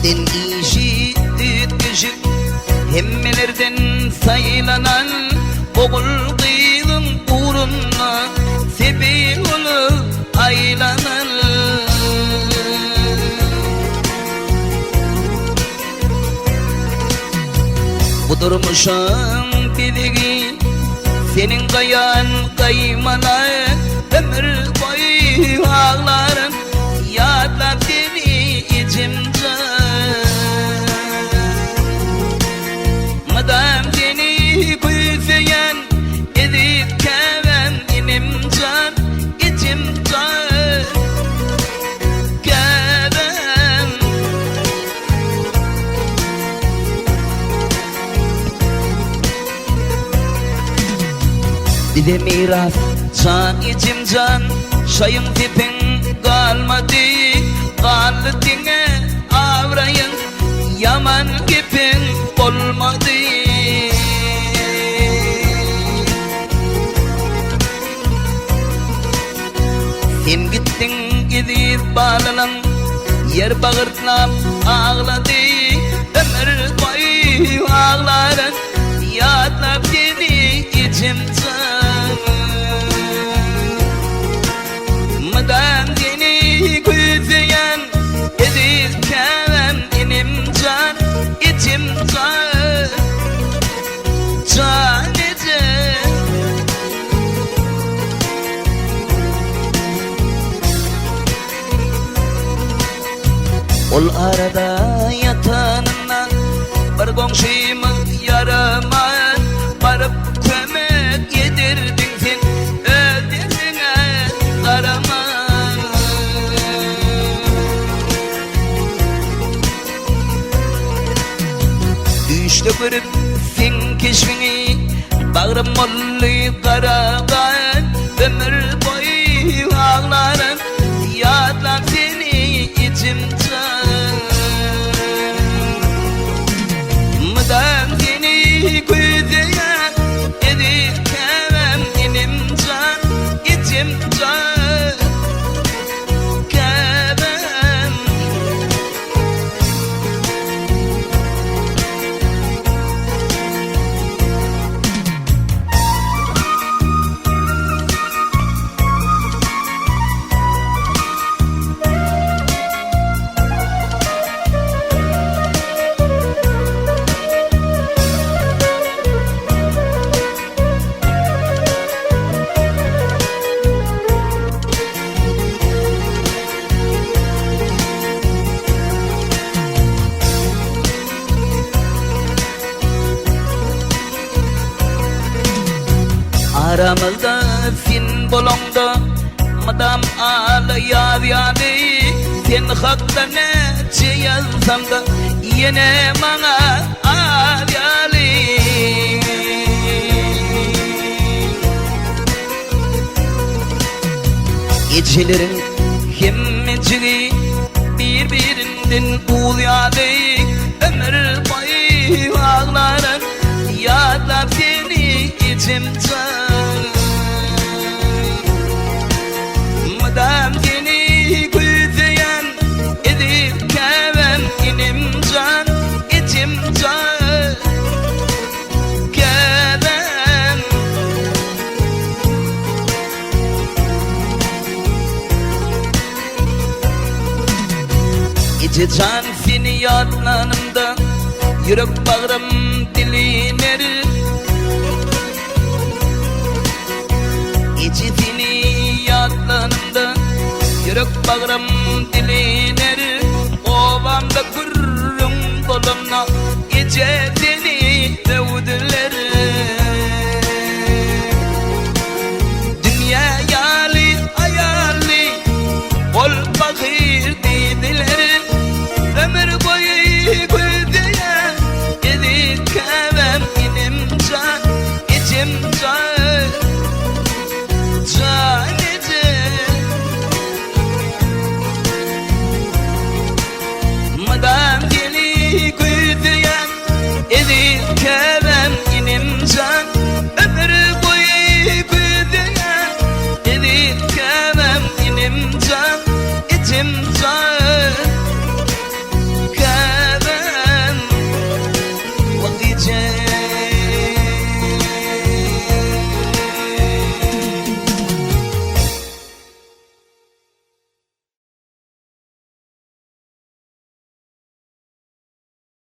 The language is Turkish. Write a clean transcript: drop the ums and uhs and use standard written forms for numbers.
Eden işi ütkücük hemmelerden saylanan oğul kıydın uğruna sebebi olup aylanan. Bu durmuşum biligi senin kayan kaymalar ömür boyu ağlarım yadla seni ecemjan. Madem seni güzeyen edip kevem inemcan ecemjan kevem. Bir de miras can ecemjan şayın tepin kalmadı kallı dine avrayın yaman gipin olmadı. Sen gittin gidip bağlanan yer bağırtlap ağladı ömür boyu ağların yadlap seni ecemjan. Madem seni güzeyen edip kevem inemcan ecemjan can ecem. Ol arada yatanına bir komşumu yaraman barıp kömek yedirdin sen ödesine karaman. Düştü görüp sen keşfini bağrım ollu karagan ömür boyu ağlarım yadlam seni ecemjan. Madem seni güzeyen edip kevem inemcan ecemjan kevem. Aramızda sen bolongda madam ağla yar yani sen hakda ne yazsam da yine bana ağlayalı. Gecelerin hemmecili birbirinden uluyadı ömür boyu ağlarım yadlam seni ecemjan. Madem seni güzeyen edip kevem inemcan ecemjan kevem. Ececan seni yadlanımda yürek bağrım diliner. Ece seni yadlanımda yürek bağrım diliner. Ovamda kırrım dolumna ece seni sevdiler. Dünya yali ayali ol bakir dediler. Ömür boyu güzeyen edip kevem inemcan ecemjan can ecem. Madem seni güzeyen edip kevem inemcan ömür boyu güzeyen edip kevem inemcan ecemjan.